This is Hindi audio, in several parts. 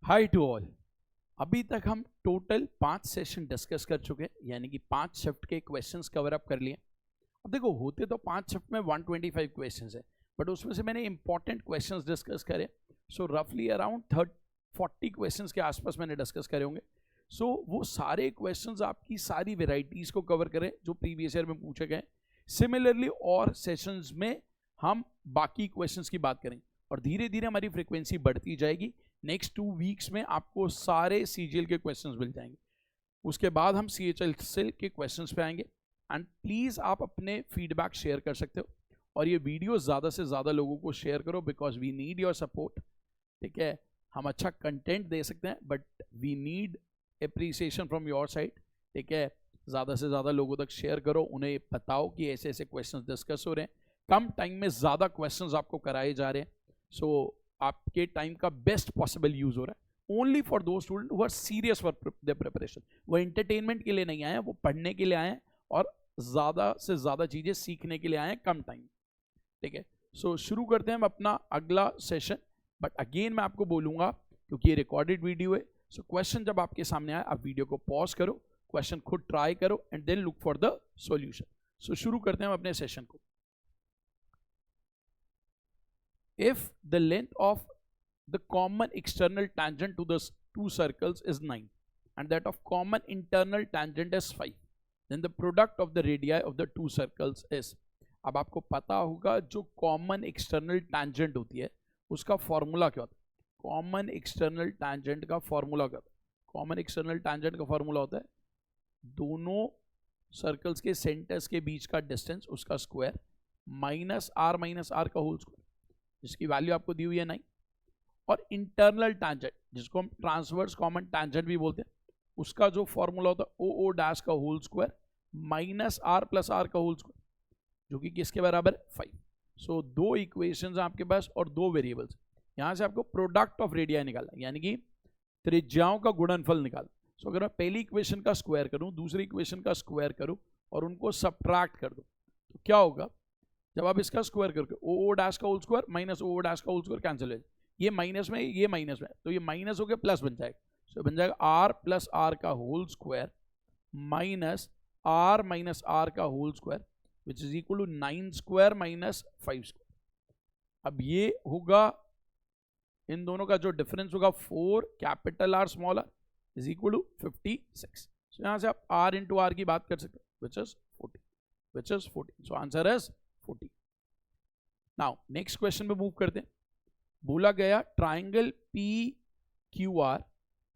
Hi to all. अभी तक हम टोटल 5 सेशन डिस्कस कर चुके हैं, यानी कि 5 शिफ्ट के क्वेश्चंस कवर अप कर लिए। अब देखो, होते तो 5 शिफ्ट में 125 क्वेश्चंस है, बट उसमें से मैंने इंपॉर्टेंट क्वेश्चंस डिस्कस करे। सो रफली अराउंड 40 क्वेश्चंस के आसपास मैंने डिस्कस करे होंगे। सो वो सारे क्वेश्चंस आपकी सारी वेराइटीज़ को कवर करें जो प्रीवियस ईयर में पूछे गए। सिमिलरली और सेशंस में हम बाकी क्वेश्चंस की बात करेंगे और धीरे धीरे हमारी फ्रिक्वेंसी बढ़ती जाएगी। नेक्स्ट 2 वीक्स में आपको सारे सीजीएल के क्वेश्चंस मिल जाएंगे। उसके बाद हम सीएचएल के क्वेश्चंस पे आएंगे। एंड प्लीज़ आप अपने फीडबैक शेयर कर सकते हो और ये वीडियो ज़्यादा से ज़्यादा लोगों को शेयर करो, because we need your support. ठीक है, हम अच्छा कंटेंट दे सकते हैं but we need appreciation from your side. ठीक है, ज़्यादा से ज़्यादा लोगों तक शेयर करो, उन्हें बताओ कि ऐसे ऐसे क्वेश्चंस डिस्कस हो रहे हैं। कम टाइम में ज़्यादा क्वेश्चंस आपको कराए जा रहे हैं। सो आपके टाइम का बेस्ट पॉसिबल यूज हो रहा है ओनली फॉर दो student who are serious for the preparation. वो एंटरटेनमेंट के लिए नहीं आए हैं, वो पढ़ने के लिए आए हैं और ज़्यादा से ज़्यादा चीज़ें सीखने के लिए आए हैं कम टाइम। ठीक है, सो शुरू करते हैं हम अपना अगला सेशन। बट अगेन मैं आपको बोलूँगा, क्योंकि ये रिकॉर्डेड वीडियो है, सो क्वेश्चन जब आपके सामने आए आप वीडियो को पॉज करो, क्वेश्चन खुद ट्राई करो and then look for the solution. So शुरू करते हैं हम अपने सेशन को। If the length of the common external tangent to the two circles is 9 and that of common internal tangent is 5, then the product of the radii of the two circles is। अब आपको पता होगा जो कॉमन एक्सटर्नल टैंजेंट होती है उसका फॉर्मूला क्या होता है। कॉमन एक्सटर्नल टैंजेंट का फॉर्मूला क्या होता है। कॉमन एक्सटर्नल टैंजेंट का फॉर्मूला होता है दोनों सर्कल्स के सेंटर्स के बीच का डिस्टेंस उसका स्क्वायर माइनस आर का होल स्क्वायर, जिसकी वैल्यू आपको दी हुई है 9। और इंटरनल टैंजेंट जिसको हम ट्रांसवर्स कॉमन टैंजेंट भी बोलते हैं, उसका जो फॉर्मूला होता है ओ डैश का whole square minus R plus R का होल स्क्वायर, जो कि किसके बराबर है 5। सो दो इक्वेशंस हैं आपके पास और दो वेरिएबल्स। यहाँ से आपको प्रोडक्ट ऑफ रेडिया निकालना, यानी कि त्रिज्याओं का गुणनफल निकालना। सो अगर मैं पहली इक्वेशन का स्क्वायर करूँ, दूसरी इक्वेशन का स्क्वायर करूँ और उनको सब्ट्रैक्ट कर दूँ, तो क्या होगा। जब आप इसका स्क्वायर करके ओ डैश का whole square minus O dash का होल स्क्वायर कैंसिल हो, ये माइनस में ये माइनस में, तो ये माइनस हो गया प्लस बन जाएगा। सो बन जाएगा आर प्लस आर का होल स्क्वायर माइनस आर का whole square which is equal to 9 square minus 5 square. अब ये होगा, इन दोनों का जो डिफरेंस होगा 4 capital R small R is equal to 56। So यहाँ से आप आर इंटू आर की बात कर सकते हो which is 14। So answer is 40। Now next question पे मूव करते हैं। बोला गया triangle P Q R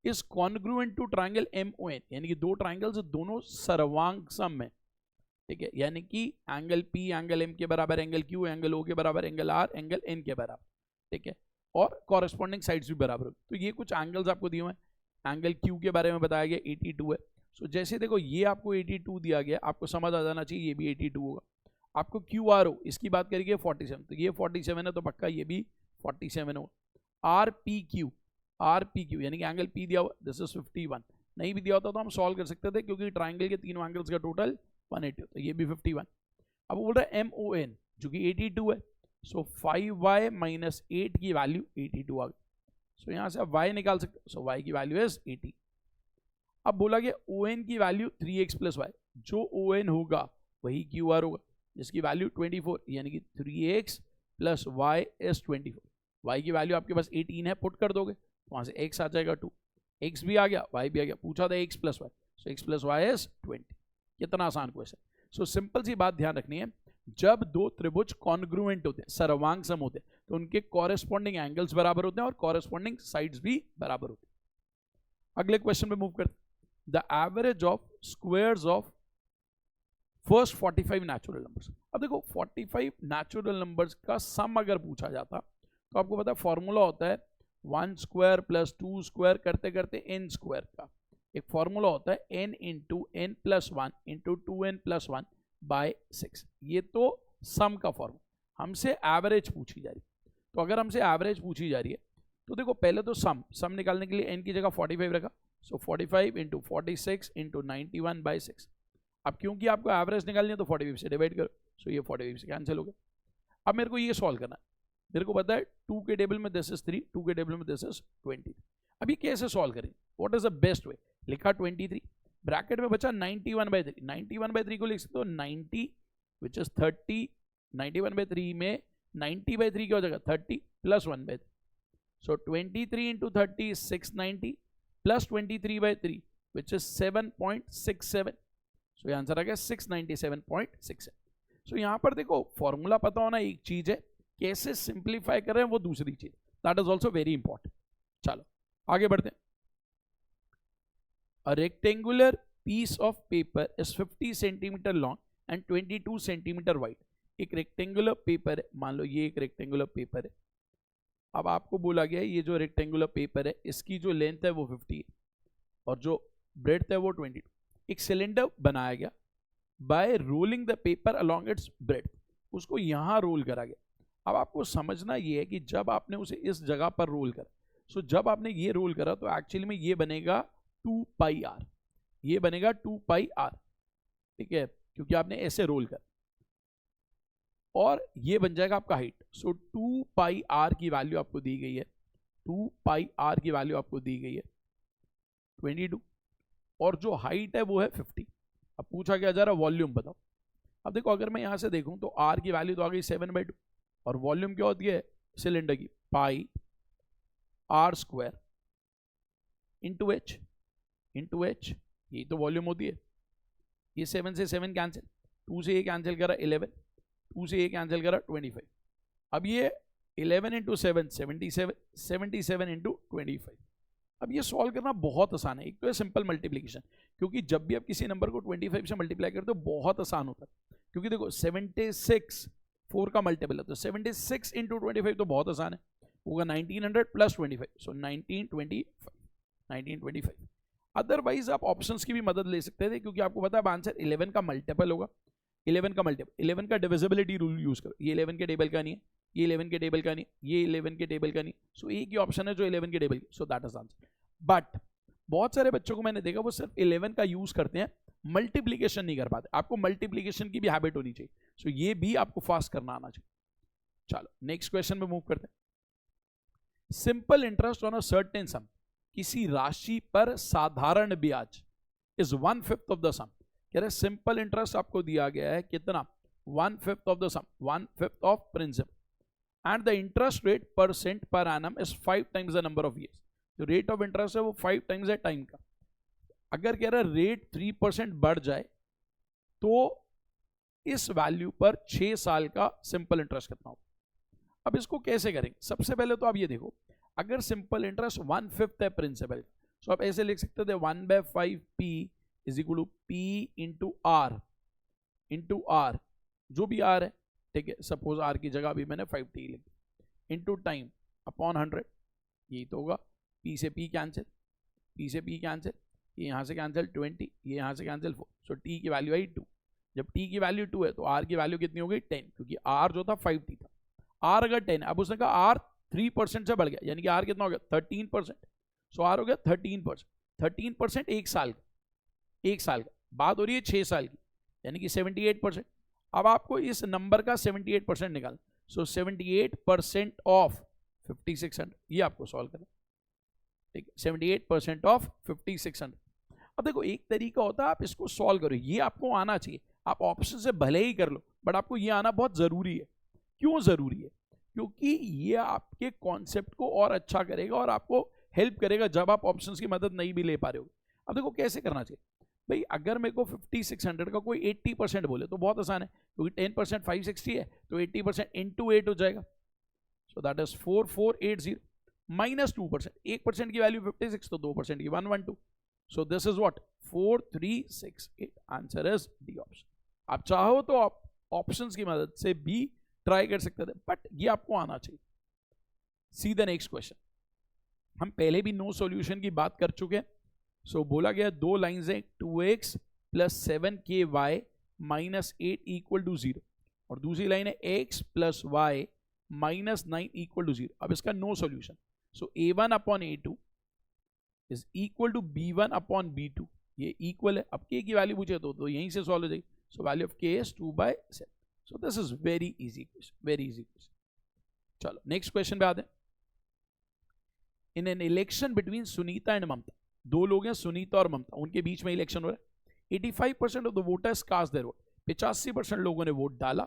is congruent to triangle M O N, यानी कि दो ट्राइंगल्स दोनों सर्वांग सम में। ठीक है, यानी कि एंगल पी एंगल एम के बराबर, एंगल क्यू एंगल ओ के बराबर, एंगल आर एंगल एन के बराबर। ठीक है, और कॉरेस्पॉन्डिंग साइड्स भी बराबर हो। तो ये कुछ एंगल्स आपको दिए हुए हैं। एंगल क्यू के बारे में बताया गया 82 है। सो जैसे देखो ये आपको 82 दिया गया, आपको समझ आ जाना चाहिए ये भी 82 होगा। आपको क्यू आर ओ इसकी बात करेंगे 47, तो ये 47 है तो पक्का ये भी 47 हो। आर पी क्यू यानी कि एंगल पी दिया हुआ, दिस इज 51। नहीं भी दिया होता तो हम सॉल्व कर सकते थे, क्योंकि ट्राइंगल के तीनों एंगल्स का टोटल 180, तो ये भी 51। अब बोल रहा है एम ओ एन जो कि 82 है। सो 5y माइनस 8 की वैल्यू 82 आ गई। सो यहाँ से आप y निकाल सकते हो। सो y की वैल्यू इज 80। अब बोला गया ओ एन की वैल्यू 3x प्लस वाई, जो ओ एन होगा वही क्यू आर होगा, जिसकी वैल्यू 24, यानी कि 3x plus Y is 24। Y की वैल्यू आपके पास 18 है, पुट कर दोगे तो वहाँ से x आ जाएगा 2, x भी आ गया y भी आ गया। पूछा था x plus Y, so x plus Y is 20। कितना आसान क्वेश्चन। सो सिंपल सी बात ध्यान रखनी है, जब दो त्रिभुज कॉन्ग्रुएंट होते हैं, सर्वांग सम होते हैं, तो उनके कॉरेस्पॉन्डिंग एंगल्स बराबर होते हैं और कॉरेस्पॉन्डिंग साइड्स भी बराबर होते हैं। अगले क्वेश्चन पे मूव करते हैं। The average of squares of first 45 natural numbers. अब देखो 45 नेचुरल नंबर्स का सम अगर पूछा जाता तो आपको पता है फॉर्मूला होता है 1 स्क्वायर प्लस 2 स्क्वायर करते करते n स्क्वायर का एक फॉर्मूला होता है n into n plus 1 into 2n plus 1 by 6। ये तो सम का फॉर्मूला, हमसे एवरेज पूछी जा रही है। तो अगर हमसे एवरेज पूछी जा रही है तो देखो पहले तो सम निकालने के लिए n की जगह 45 रखा। सो 45 इंटू 46 इंटू 91 बाई 6। अब क्योंकि आपको एवरेज निकालनी है तो 45 से डिवाइड करो। सो ये 45 से कैंसिल हो गया। अब मेरे को ये सॉल्व करना है। मेरे को पता है 2 के टेबल में दिस इज 3, 2 के टेबल में दिस इज 20। अभी कैसे सॉल्व करेंगे, what is the best way? लिखा 23, ब्रैकेट में बचा 91/3, 91/3 को लिख सकते हो 90 विच इज 30, 91/3 में 90/3 क्या हो जाएगा 30 plus 1/3, so 23 into 30 is 690 plus 23/3 which is 7.67, सो ये आंसर आ गया 697.67। सो यहाँ पर देखो फॉर्मूला पता होना एक चीज है, कैसे सिंप्लीफाई कर रहे हैं वो दूसरी चीज, that is also very important. चलो आगे बढ़ते हैं। A rectangular piece of paper is 50 centimeter long and 22 centimeter wide। एक रेक्टेंगुलर पेपर है, मान लो ये एक रेक्टेंगुलर पेपर है। अब आपको बोला गया है ये जो रेक्टेंगुलर पेपर है इसकी जो लेंथ है वो 50 है और जो ब्रेड्थ है वो 22। एक सिलेंडर बनाया गया bye rolling the paper along its breadth, उसको यहाँ रोल करा गया। अब आपको समझना ये है कि जब आपने उसे इस जगह पर रोल करा, सो जब आपने ये रोल करा तो एक्चुअली में ये बनेगा 2πr, ये बनेगा 2πr, ठीक है, क्योंकि आपने ऐसे रोल कर, और ये बन जाएगा आपका हाइट। सो 2πr की वैल्यू आपको दी गई है, 2πr की वैल्यू आपको दी गई है 22, और जो हाइट है वो है 50। अब पूछा गया जा रहा वॉल्यूम बताओ। अब देखो अगर मैं यहां से देखूं तो r की वैल्यू तो आ गई 7/2, और वॉल्यूम क्या होती है सिलेंडर की, पाई r स्क्वायर इंटू h, यही तो वॉल्यूम होती है। ये 7 से 7 कैंसिल, 2 से ये कैंसिल करा 11, 2 से ये कैंसिल करा 25। अब ये 11 इंटू 7 77, 77 इंटू 25। अब ये सॉल्व करना बहुत आसान है। एक तो है सिंपल मल्टीप्लीकेशन, क्योंकि जब भी आप किसी नंबर को 25 से मल्टीप्लाई करते हो बहुत आसान होता है, क्योंकि देखो 76 4 का मल्टीपल है, तो 76 इंटू 25 तो बहुत आसान है, होगा 1900 प्लस 25, सो 1925। अदरवाइज आप ऑप्शंस की भी मदद ले सकते थे, क्योंकि आपको पता है आंसर 11 का मल्टीपल होगा, 11 का मल्टीपल, 11 का डिविजिबिलिटी रूल यूज करो। ये 11 के टेबल का नहीं है, ये 11 के टेबल का नहीं, ये 11 के टेबल का नहीं, सो एक ही ऑप्शन है जो 11 के table, so that is answer. But बहुत सारे बच्चों को मैंने देखा वो सिर्फ 11 का यूज करते हैं, मल्टीप्लीकेशन नहीं कर पाते। आपको मल्टीप्लीकेशन की भी हैबिट होनी चाहिए, सो ये भी आपको फास्ट करना आना चाहिए। चलो नेक्स्ट क्वेश्चन में मूव करते हैं। Simple interest on a certain सम, किसी राशि पर साधारण ब्याज इज 1/5 ऑफ द सम। कह रहे सिंपल इंटरेस्ट आपको दिया गया है कितना, 1/5 of the sum, 1/5 of principal, and the interest rate percent per annum is 5 times the number of years. जो रेट ऑफ इंटरेस्ट है वो 5 टाइम्स है टाइम का। अगर कह रहा है रेट 3% बढ़ जाए तो इस वैल्यू पर 6 साल का सिंपल इंटरेस्ट कितना होगा। अब इसको कैसे करेंगे, सबसे पहले तो आप ये देखो, अगर सिंपल इंटरेस्ट 1/5 है प्रिंसिपल, तो आप ऐसे लिख सकते थे 1/5p is equal to p into R, जो भी r है, ठीक है, सपोज r की जगह भी मैंने 5t लिख, इंटू टाइम अपॉन 100, यही तो होगा। p से p कैंसिल, ये यहाँ से कैंसिल 20, ये यहाँ से कैंसिल 4, सो t की वैल्यू आई 2। जब t की वैल्यू 2 है तो r की वैल्यू कितनी हो गई 10, क्योंकि r जो था 5t था, r अगर 10 है, अब उसने कहा r 3% से बढ़ गया, यानी कि r कितना हो गया 13%, सो r हो गया 13%, 13% एक साल का, बात हो रही है 6 साल की, यानी कि 78%। अब आपको इस नंबर का 78% निकालना, सो 78% ऑफ 5600, ये आपको सॉल्व करना, ठीक है, 78% ऑफ 5600। अब देखो एक तरीका होता है आप इसको सॉल्व करो, ये आपको आना चाहिए, आप ऑप्शन से भले ही कर लो, बट आपको ये आना बहुत जरूरी है। क्यों जरूरी है, क्योंकि ये आपके कॉन्सेप्ट को और अच्छा करेगा और आपको हेल्प करेगा जब आप ऑप्शंस की मदद नहीं भी ले पा रहे हो। अब देखो कैसे करना चाहिए भाई, अगर मेरे को 5600 का कोई 80% बोले तो बहुत आसान है, क्योंकि 10% 560 है, तो 80% इंटू 8 हो जाएगा, सो दैट इज 4480 माइनस 2%, 1% की वैल्यू 56, तो 2% की 112, सो this is what 4368, answer is D option. आप चाहो तो आप ऑप्शंस की मदद से भी ट्राई कर सकते थे, बट ये आपको आना चाहिए। See the next question. हम पहले भी नो सॉल्यूशन की बात कर चुके हैं, सो बोला गया दो लाइंस हैं, 2x plus 7ky minus 8 equal to 0, और दूसरी लाइन है x plus y minus 9 equal to 0। अब इसका no solution, so a1 upon a2 is equal to b1 upon b2, ये इक्वल है। अब k की वैल्यू पूछे तो यहीं से सॉल्व हो जाएगी, so value of k is 2/7। So this is very easy question, very easy question. चलो नेक्स्ट क्वेश्चन पे आते हैं। In an election between Sunita and Mamta, दो लोग हैं सुनीता और ममता, उनके बीच में इलेक्शन हो रहा है। 85% of the voters cast their vote, 85% लोगों ने वोट डाला,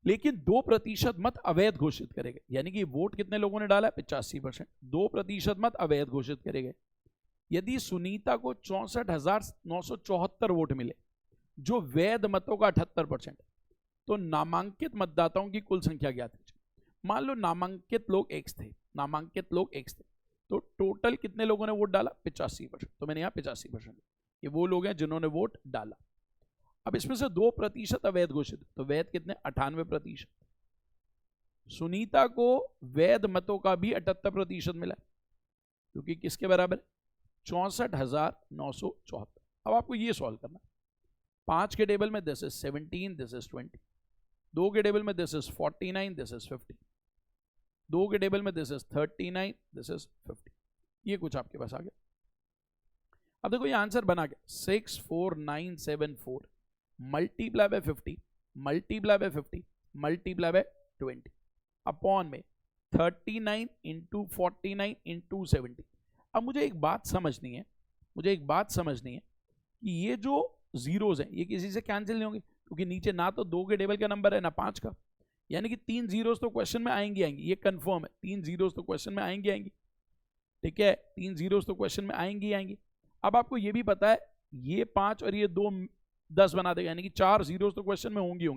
लेकिन 2% मत अवैध घोषित करे गए। यानी कि वोट कितने लोगों ने डाला? 85%, 2% मत अवैध घोषित करे गए। यदि सुनीता को 64,974 वोट मिले, जो वैध मतों का 78%, तो नामांकित मतदाताओं की कुल संख्या ज्ञात कीजिए। मान लो नामांकित लोग X थे, नामांकित लोग X थे, तो टोटल कितने लोगों ने वोट डाला? 85%। तो मैंने यहाँ 85%, ये वो लोग हैं जिन्होंने वोट डाला। अब इसमें से 2% अवैध घोषित, तो वैध कितने? 98%। सुनीता को वैध मतों का भी 78% मिला, क्योंकि किसके बराबर? 64,974। अब आपको ये सॉल्व करना, 5 के टेबल में दिस इज 17, दिस इज 20, 2 के टेबल में दिस इज 49, दिस इज 50, 2 के टेबल में दिस इज 39, दिस इज 50। ये कुछ आपके पास आ गया। अब देखो ये आंसर बना गया 64974 multiply by 50 multiply by 50 multiply by 20 upon में 39 इंटू 49 इंटू 70। अब मुझे एक बात समझनी है, कि ये जो जीरोज हैं ये किसी से कैंसिल नहीं होंगे, क्योंकि नीचे ना तो 2 के टेबल का नंबर है ना 5 का, यानी कि 3 जीरोज तो क्वेश्चन में आएंगी, ये कंफर्म है। 3 जीरोज तो क्वेश्चन में आएंगी, ठीक है, 3 जीरोज तो क्वेश्चन में आएंगी। अब आपको ये भी पता है ये 5 और ये 2 10 बना देगा, यानी कि 4 जीरोज तो क्वेश्चन में होंगी।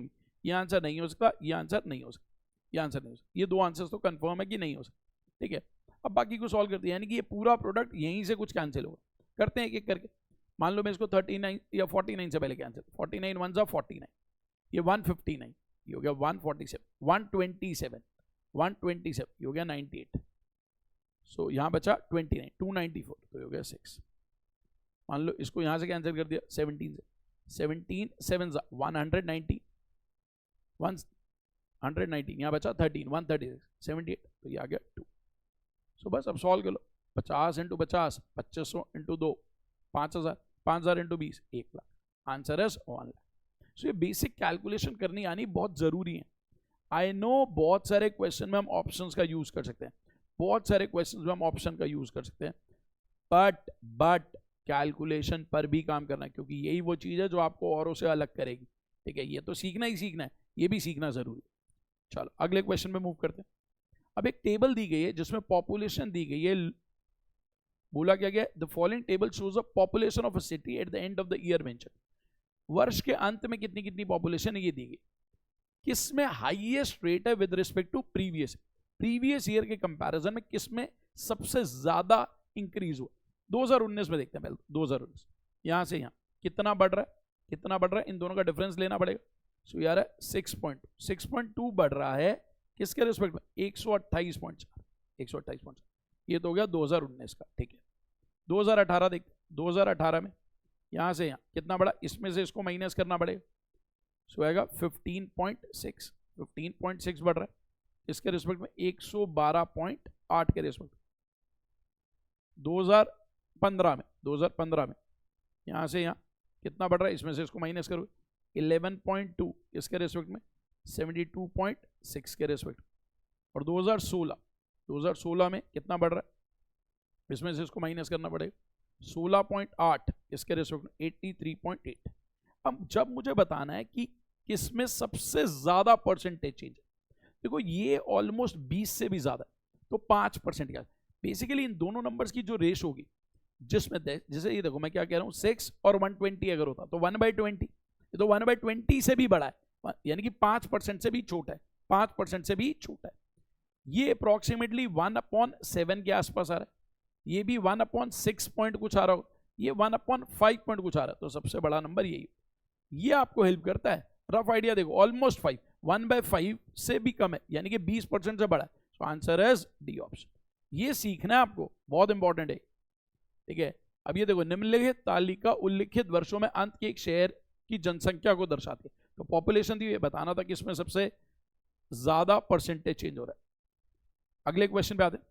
ये आंसर नहीं हो सकता, ये आंसर नहीं हो सकता, ये आंसर नहीं हो सकता, ये 2 आंसर्स तो कंफर्म है कि नहीं हो सकता, ठीक है। अब बाकी को सॉल्व करते हैं, यानी कि ये पूरा प्रोडक्ट यहीं से कुछ कैंसिल होगा। करते हैं एक एक करके। मान लो मैं इसको 39 या 49 से पहले कैंसिल, 49 1 जा 49, ये 159, ये हो गया 147, 127, 127, ये हो गया 98, सो यहाँ बचा 29, 294, तो ये हो गया 6। मान लो इसको यहाँ से कैंसिल कर दिया 17 से, 17 7 जा 190, 119, यहाँ बचा 13, 136, 78, तो ये आ गया 2। सो बस अब सॉल्व कर लो। 50 into 50, 2500 into 2, 5000, 5000 into 20, 1 lakh. Answer है 1 लाख। सो ये बेसिक कैलकुलेशन करनी आनी बहुत जरूरी है। आई नो बहुत सारे क्वेश्चन में हम ऑप्शंस का यूज कर सकते हैं, बहुत सारे क्वेश्चन में हम ऑप्शन का यूज कर सकते हैं, बट कैलकुलेशन पर भी काम करना है, क्योंकि यही वो चीज है जो आपको औरों से अलग करेगी, ठीक है। ये तो सीखना ही सीखना है, ये भी सीखना जरूरी है। चलो अगले क्वेश्चन में मूव करते हैं। अब एक टेबल दी गई है जिसमें पॉपुलेशन दी गई है, बोला क्या गया? The following table shows a population of a city at the end of the year mention. वर्ष के अंत में कितनी कितनी पॉपुलेशन है ये दी गई। किसमें हाईएस्ट रेट है with respect to previous year के कंपैरिजन में किसमें सबसे ज्यादा इंक्रीज हुआ? 2019 में देखते हैं पहले। 2019 यहां से यहां कितना बढ़ रहा है, इन दोनों का डिफरेंस लेना पड़ेगा। सो यार 6.2 बढ़ रहा है किसके रिस्पेक्ट में? 128.4, ये तो हो गया 2019 का, ठीक है। 2018 देखते, 2018 में यहां से यहां कितना बढ़ा, इसमें से इसको माइनस करना पड़ेगा, सो आएगा 15.6 बढ़ रहा है इसके रिस्पेक्ट में, 112.8 के रिस्पेक्ट। 2015 में यहां से यहां कितना बढ़ रहा है, इसमें से इसको माइनस करो, 11.2 इसके रिस्पेक्ट में, 72.6 के रिस्पेक्ट। और 2016 में कितना बढ़ रहा है, इसमें से इसको माइनस करना पड़ेगा, 16.8 इसके रिस्पेक्ट में, 83.8। अब जब मुझे बताना है कि किसमें सबसे ज्यादा परसेंटेज चेंज है, देखो ये ऑलमोस्ट 20 से भी ज्यादा है, तो 5% का। बेसिकली इन दोनों नंबर्स की जो रेश होगी, जिसमें जैसे ये देखो मैं क्या कह रहा हूं, 6 और 120 अगर होता तो 1/20, ये तो 1/20 से भी बड़ा है, यानी कि 5% से भी छोटा है, 5% से भी छोटा है। ये अप्रोक्सीमेटली 1/7 के आसपास आ रहा है, ये भी 1/6 पॉइंट कुछ आ रहा हो, ये 1/5 पॉइंट कुछ आ रहा है, तो सबसे बड़ा नंबर यही। ये आपको हेल्प करता है, रफ आइडिया देखो, ऑलमोस्ट 5, 1/5 से भी कम है, यानी कि 20% से बड़ा है। तो आंसर इज डी ऑप्शन। ये सीखना है आपको, बहुत इंपॉर्टेंट है, ठीक है। अब ये देखो, निम्नलिखित तालिका उल्लिखित वर्षों में अंत के एक शहर की जनसंख्या को दर्शाती है। तो पॉपुलेशन दी, बताना था कि इसमें सबसे ज्यादा परसेंटेज चेंज हो रहा है। अगले क्वेश्चन पे आते हैं।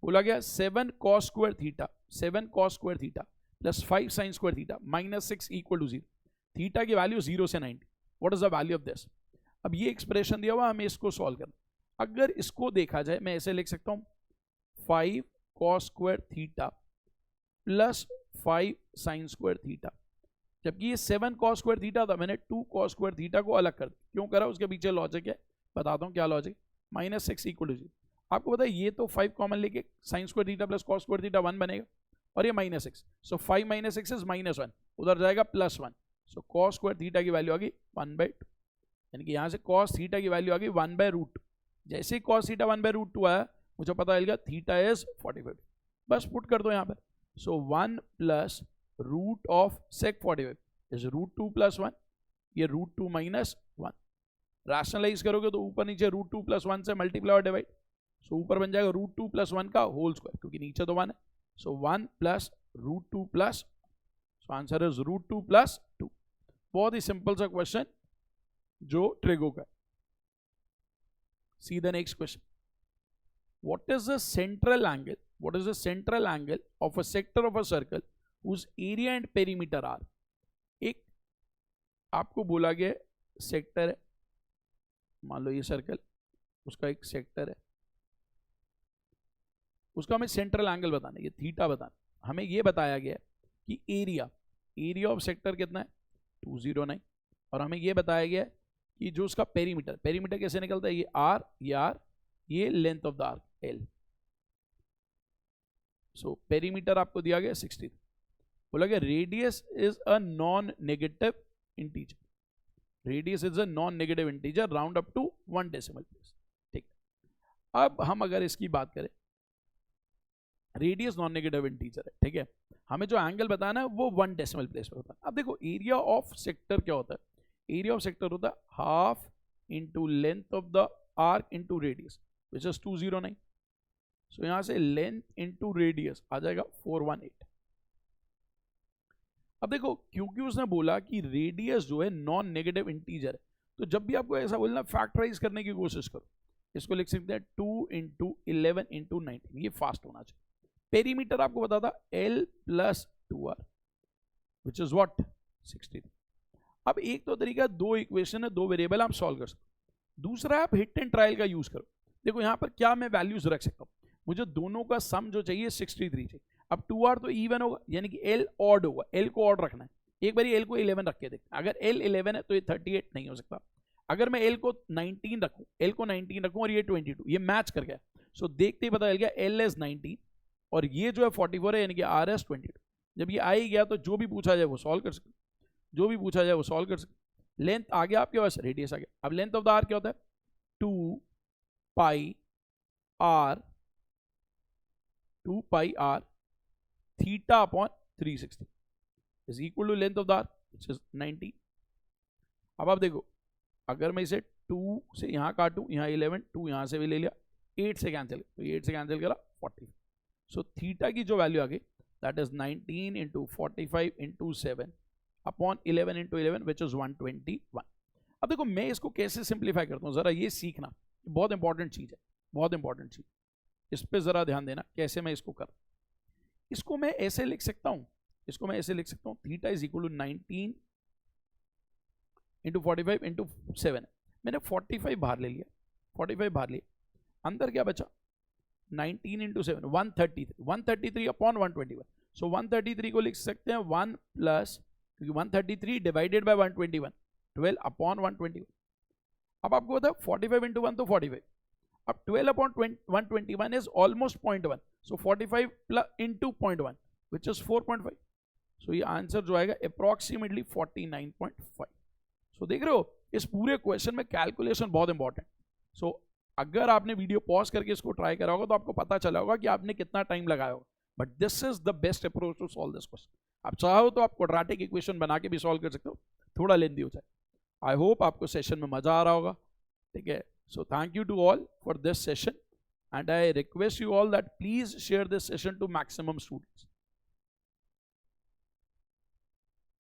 बोला गया 7 cos square theta plus 5 sin square theta minus 6 equal to 0। Theta की वैल्यू 0 से 90, what is the value of this? अब ये एक्सप्रेशन दिया हुआ, हमें इसको सॉल्व करना। अगर इसको देखा जाए, मैं ऐसे लिख सकता हूं 5 cos square theta plus 5 sin square theta, जबकि ये 7 cos स्क्वायर थीटा था, मैंने 2 cos स्क्वायर थीटा को अलग कर दिया। क्यों करा, उसके पीछे लॉजिक है, बताता हूँ क्या लॉजिक। -6 इक्वल टू 0, आपको पता है ये तो 5 कॉमन लेके sin square theta plus cos square theta 1 बनेगा, और ये -6, सो 5 - 6 इज -1, उधर जाएगा +1, सो cos स्क्वायर थीटा की वैल्यू आ गई 1/2, यानी कि यहाँ से cos थीटा की वैल्यू आ गई 1/√2। जैसे ही cos थीटा 1/√2 आया, मुझे पता चल गया थीटा इज 45, बस पुट कर दो यहाँ पर। सो 1 + √sec 45 इज √2 + 1, ये √2 - 1, रैशनलाइज करोगे तो ऊपर नीचे √2 + 1 से मल्टीप्लाई और डिवाइड, सो ऊपर बन जाएगा √2 + 1 का होल स्क्वायर, क्योंकि नीचे तो 1 है, सो 1 + √2 + सो आंसर इज √2 + 2। बहुत ही सिंपल सा क्वेश्चन जो ट्रिगो का। See the next question. What is the central angle? What is the central angle of a sector of a circle whose area and perimeter are? एक आपको बोला गया सेक्टर है, मान लो ये सर्कल, उसका एक सेक्टर है, उसका हमें सेंट्रल एंगल बताना है, ये थीटा बताना। हमें ये बताया गया कि एरिया ऑफ सेक्टर कितना है 209, और हमें ये बताया गया कि जो उसका पेरीमीटर कैसे निकलता है, ये आर, ये length of the arc l. So perimeter आपको दिया गया 60, बोला गया radius is a non negative integer, radius is a non negative integer round up to 1 decimal place. ठीक, अब हम अगर इसकी बात करें, रेडियस नॉन नेगेटिव इंटीजर है, ठीक है, हमें जो एंगल बताना है वो 1 डेसिमल प्लेस पे होता है। अब देखो एरिया ऑफ सेक्टर क्या होता है, एरिया ऑफ सेक्टर होता है half into length of the arc into radius which is 209, सो यहां से लेंथ इंटू रेडियस आ जाएगा 418। अब देखो क्योंकि उसने बोला कि रेडियस जो है नॉन नेगेटिव इंटीजर है, तो जब भी आपको ऐसा बोलना फैक्टराइज करने की कोशिश करो, इसको लिख सकते हैं 2 × 11 × 19, ये फास्ट होना चाहिए। पेरीमीटर आपको बता था L + 2R which is what 63। अब एक तो तरीका, दो इक्वेशन है, दो वेरिएबल आप सॉल्व कर सकते हो। दूसरा आप हिट एंड ट्रायल का यूज करो। देखो यहाँ पर क्या मैं वैल्यूज रख सकता हूँ, मुझे दोनों का सम जो चाहिए 63 चाहिए। अब 2R तो इवन होगा, यानी कि L ऑड होगा, L को ऑड रखना है। एक बार L को 11 रख के देखते हैं, अगर L 11 है तो ये 38 नहीं हो सकता। अगर मैं L को 19 रखूं और ये 22, ये मैच कर गया, सो देखते ही पता चल गया L इज 19 और ये जो है 44 है, यानी कि R इज 22। जब ये आ ही गया तो जो भी पूछा जाए वो सॉल्व कर सकते, जो भी पूछा जाए वो सॉल्व कर सकते। लेंथ आ गया आपके पास, रेडियस आ गया। अब लेंथ ऑफ द आर्क क्या होता है 2 pi r theta upon 360 is equal to length of the arc which is 90। अब आप देखो, अगर मैं इसे 2 से यहां काटूं, यहां 11, 2 यहां से भी ले लिया, 8 से कैंसिल, तो 8 से कैंसिल करा 40, सो थीटा की जो वैल्यू आ गई that is 19 × 45 × 7 upon 11 × 11 which is 121। अब देखो मैं इसको कैसे सिंप्लीफाई करता हूँ, जरा ये सीखना, बहुत इंपॉर्टेंट चीज है, बहुत इंपॉर्टेंट चीज, इस पर जरा ध्यान देना कैसे मैं इसको कर। इसको मैं ऐसे लिख सकता हूँ, इसको मैं ऐसे लिख सकता हूँ, थीटा इज इक्वल टू 19 × 45 × 7। मैंने 45 बाहर ले लिया, 45 बाहर लिया, अंदर क्या बचा 19 × 7 133 अपॉन 121। सो 133 को लिख सकते हैं 1 प्लस, क्योंकि 133 डिवाइडेड बाय 121 12 अपॉन 121। अब आपको पता है 45 × 1 तो 45, अब 12 upon 121 is almost 0.1, so 45 plus into 0.1 which is 4.5। सो ये आंसर जो आएगा अप्रॉक्सीमेटली 49.5। सो देख रहे हो इस पूरे क्वेश्चन में कैलकुलेशन बहुत इंपॉर्टेंट। सो अगर आपने वीडियो पॉज करके इसको ट्राई करा होगा तो आपको पता चला होगा कि आपने कितना टाइम लगाया होगा, but this is the best approach to solve this question. आप चाहो तो आप क्वाड्रेटिक इक्वेशन बना के भी सॉल्व कर सकते हो, थोड़ा लेंदी हो जाए। आई होप आपको सेशन में मजा आ रहा होगा, ठीक है। So thank you to all for this session and I request you all that please share this session to maximum students.